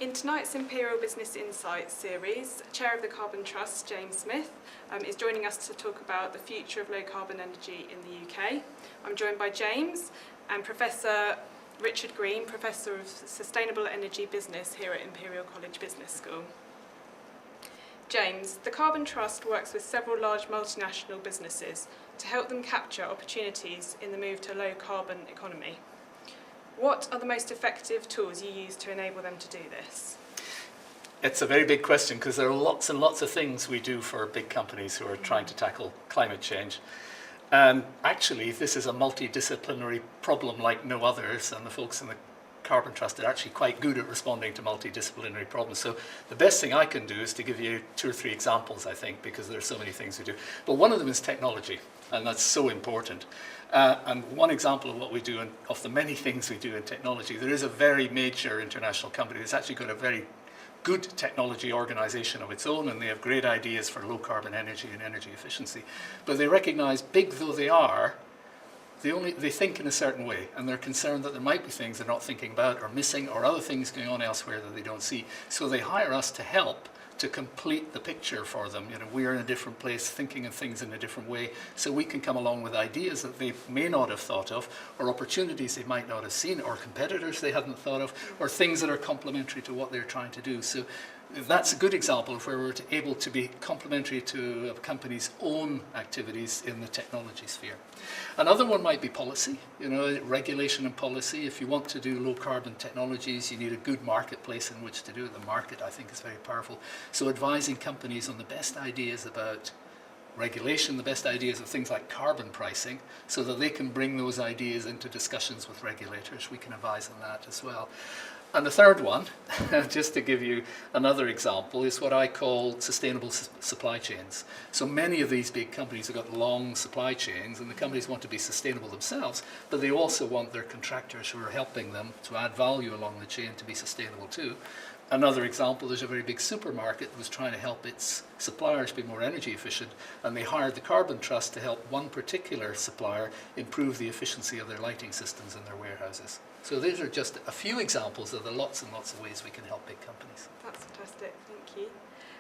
In tonight's Imperial Business Insights series, Chair of the Carbon Trust, James Smith, is joining us to talk about the future of low carbon energy in the UK. I'm joined by James and Professor Richard Green, Professor of Sustainable Energy Business here at Imperial College Business School. James, the Carbon Trust works with several large multinational businesses to help them capture opportunities in the move to a low carbon economy. What are the most effective tools you use to enable them to do this? It's a very big question because there are lots and lots of things we do for big companies who are trying to tackle climate change. And actually, this is a multidisciplinary problem like no others, and the folks in the Carbon Trust are actually quite good at responding to multidisciplinary problems. So the best thing I can do is to give you 2 or 3 examples, I think, because there are so many things we do. But one of them is technology, and that's so important. And one example of what we do, and of the many things we do in technology, there is a very major international company that's actually got a very good technology organization of its own, and they have great ideas for low carbon energy and energy efficiency. But they recognize, big though they are, they think in a certain way, and they're concerned that there might be things they're not thinking about or missing, or other things going on elsewhere that they don't see. So they hire us to help to complete the picture for them. You know, we're in a different place, thinking of things in a different way, so we can come along with ideas that they may not have thought of, or opportunities they might not have seen, or competitors they hadn't thought of, or things that are complementary to what they're trying to do. So that's a good example of where we're able to be complementary to a company's own activities in the technology sphere. Another one might be policy, you know, regulation and policy. If you want to do low carbon technologies, you need a good marketplace in which to do it. The market, I think, is very powerful. So advising companies on the best ideas about regulation, the best ideas of things like carbon pricing, so that they can bring those ideas into discussions with regulators. We can advise on that as well. And the third one, just to give you another example, is what I call sustainable supply chains. So many of these big companies have got long supply chains, and the companies want to be sustainable themselves, but they also want their contractors who are helping them to add value along the chain to be sustainable too. Another example, there's a very big supermarket that was trying to help its suppliers be more energy efficient, and they hired the Carbon Trust to help one particular supplier improve the efficiency of their lighting systems in their warehouses. So these are just a few examples of the lots and lots of ways we can help big companies. That's fantastic, thank you.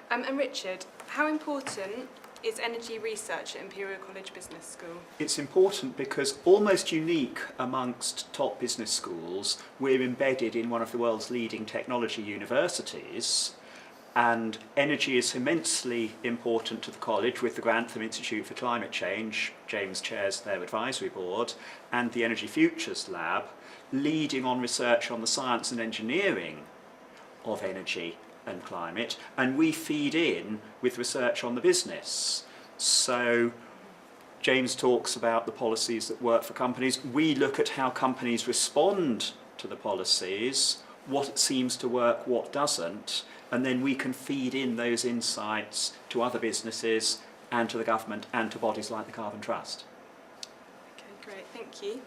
And Richard, how important is energy research at Imperial College Business School? It's important because, almost unique amongst top business schools, we're embedded in one of the world's leading technology universities, and energy is immensely important to the college with the Grantham Institute for Climate Change. James chairs their advisory board, and the Energy Futures Lab, leading on research on the science and engineering of energy and climate, and we feed in with research on the business. So James talks about the policies that work for companies. We look at how companies respond to the policies, what seems to work, what doesn't, and then we can feed in those insights to other businesses and to the government and to bodies like the Carbon Trust. Okay, great, thank you.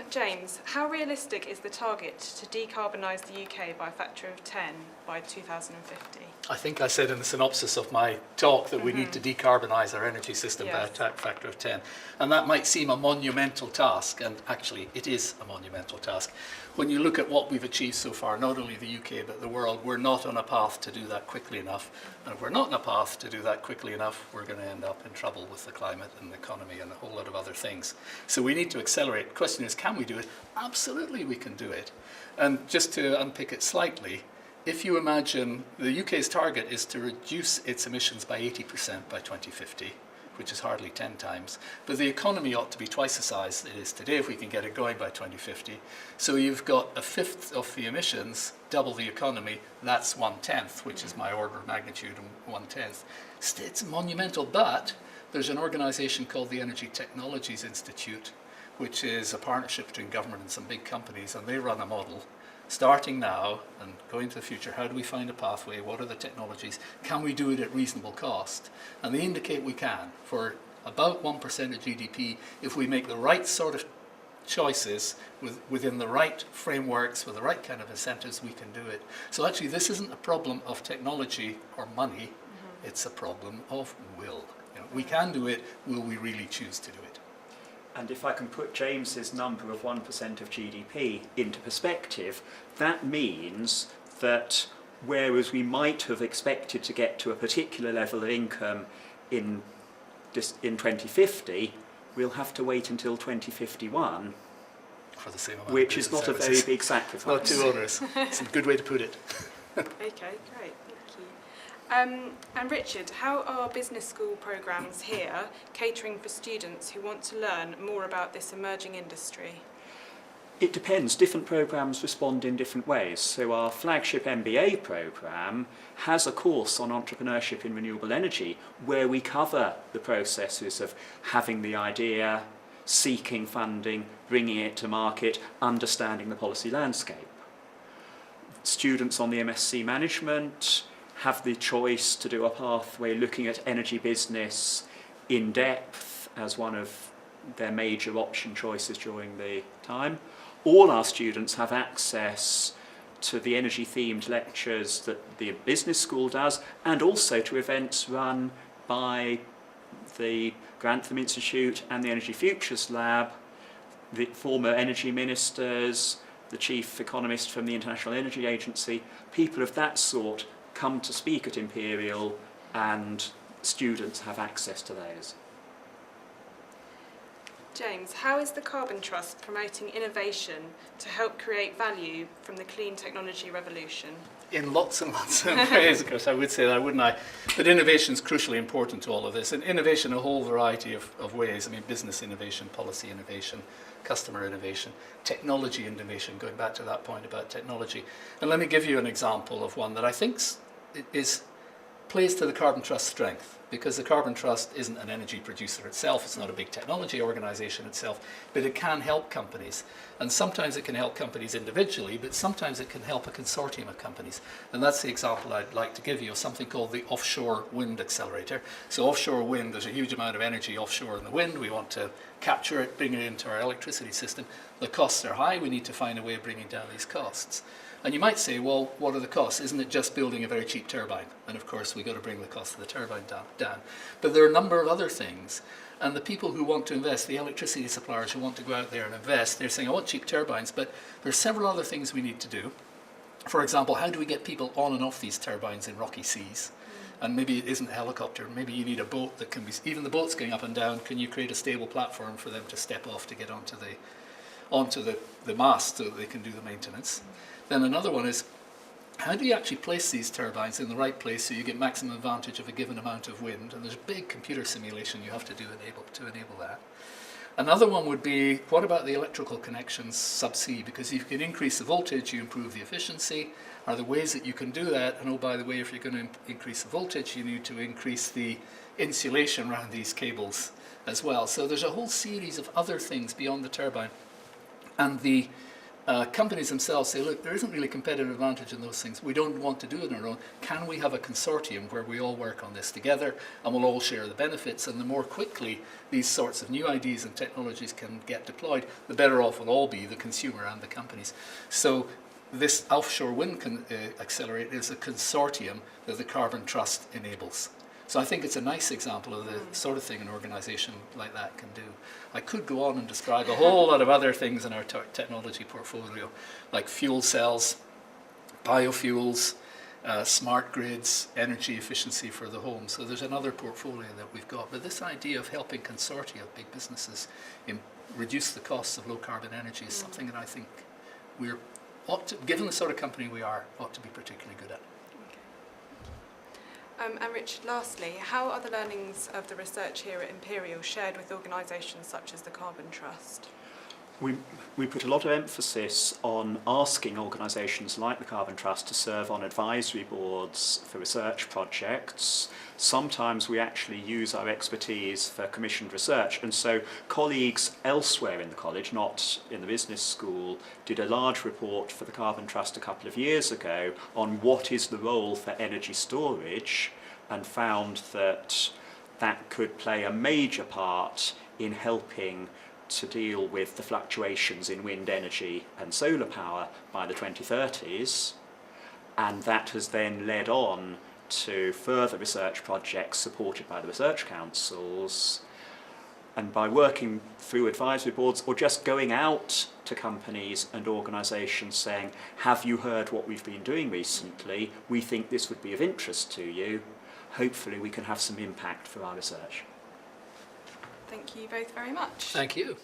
James, how realistic is the target to decarbonise the UK by a factor of 10 by 2050? I think I said in the synopsis of my talk that we need to decarbonise our energy system by a factor of 10. And that might seem a monumental task, and actually it is a monumental task. When you look at what we've achieved so far, not only the UK but the world, we're not on a path to do that quickly enough. And if we're not on a path to do that quickly enough, we're going to end up in trouble with the climate and the economy and a whole lot of other things. So we need to accelerate. The question is, can we do it? Absolutely we can do it. And just to unpick it slightly, if you imagine the UK's target is to reduce its emissions by 80% by 2050, which is hardly 10 times, but the economy ought to be twice the size it is today if we can get it going by 2050. So you've got a fifth of the emissions, double the economy, that's 1/10, which is my order of magnitude, 1/10. It's monumental, but there's an organisation called the Energy Technologies Institute, which is a partnership between government and some big companies, and they run a model starting now and going to the future. How do we find a pathway? What are the technologies? Can we do it at reasonable cost? And they indicate we can. For about 1% of GDP, if we make the right sort of choices within the right frameworks, with the right kind of incentives, we can do it. So actually this isn't a problem of technology or money, it's a problem of will. You know, we can do it, will we really choose to do it? And if I can put James's number of 1% of GDP into perspective, that means that whereas we might have expected to get to a particular level of income in 2050, we'll have to wait until 2051, For the same amount which of is not business a very services. big sacrifice. Not too onerous. It's a good way to put it. Okay, great, thank you. And Richard, how are business school programmes here catering for students who want to learn more about this emerging industry? It depends. Different programmes respond in different ways. So our flagship MBA programme has a course on entrepreneurship in renewable energy where we cover the processes of having the idea, seeking funding, bringing it to market, understanding the policy landscape. Students on the MSc Management have the choice to do a pathway looking at energy business in depth as one of their major option choices during the time. All our students have access to the energy-themed lectures that the business school does, and also to events run by the Grantham Institute and the Energy Futures Lab, the former energy ministers, the chief economist from the International Energy Agency. People of that sort come to speak at Imperial, and students have access to those. James, how is the Carbon Trust promoting innovation to help create value from the clean technology revolution? In lots and lots of ways, of course, I would say that, wouldn't I? But innovation is crucially important to all of this. And innovation, a whole variety of ways. I mean, business innovation, policy innovation, customer innovation, technology innovation, going back to that point about technology. And let me give you an example of one that I think plays to the Carbon Trust strength, because the Carbon Trust isn't an energy producer itself, it's not a big technology organisation itself, but it can help companies. And sometimes it can help companies individually, but sometimes it can help a consortium of companies. And that's the example I'd like to give you of something called the Offshore Wind Accelerator. So offshore wind, there's a huge amount of energy offshore in the wind. We want to capture it, bring it into our electricity system. The costs are high, we need to find a way of bringing down these costs. And you might say, well, what are the costs? Isn't it just building a very cheap turbine? And of course, we've got to bring the cost of the turbine down. But there are a number of other things. And the people who want to invest, the electricity suppliers who want to go out there and invest, they're saying, I want cheap turbines, but there are several other things we need to do. For example, how do we get people on and off these turbines in rocky seas? And maybe it isn't a helicopter, maybe you need a boat that can be, even the boat's going up and down, can you create a stable platform for them to step off to get onto the mast so that they can do the maintenance? Then another one is, how do you actually place these turbines in the right place so you get maximum advantage of a given amount of wind? And there's a big computer simulation you have to do to enable that. Another one would be, what about the electrical connections subsea? Because if you can increase the voltage, you improve the efficiency. Are there ways that you can do that? And oh, by the way, if you're going to increase the voltage, you need to increase the insulation around these cables as well. So there's a whole series of other things beyond the turbine. And the companies themselves say, look, there isn't really competitive advantage in those things. We don't want to do it on our own. Can we have a consortium where we all work on this together and we'll all share the benefits? And the more quickly these sorts of new ideas and technologies can get deployed, the better off we'll all be, the consumer and the companies. So this offshore wind accelerator is a consortium that the Carbon Trust enables. So I think it's a nice example of the sort of thing an organisation like that can do. I could go on and describe a whole lot of other things in our technology portfolio, like fuel cells, biofuels, smart grids, energy efficiency for the home. So there's another portfolio that we've got. But this idea of helping consortia of big businesses reduce the costs of low carbon energy is something that I think we're, given the sort of company we are, ought to be particularly good at. And Richard, lastly, how are the learnings of the research here at Imperial shared with organisations such as the Carbon Trust? We put a lot of emphasis on asking organisations like the Carbon Trust to serve on advisory boards for research projects. Sometimes we actually use our expertise for commissioned research, and so colleagues elsewhere in the college, not in the business school, did a large report for the Carbon Trust a couple of years ago on what is the role for energy storage, and found that that could play a major part in helping to deal with the fluctuations in wind energy and solar power by the 2030s, and that has then led on to further research projects supported by the research councils And by working through advisory boards or just going out to companies and organisations saying, have you heard what we've been doing recently? We think this would be of interest to you. Hopefully we can have some impact for our research. Thank you both very much. Thank you.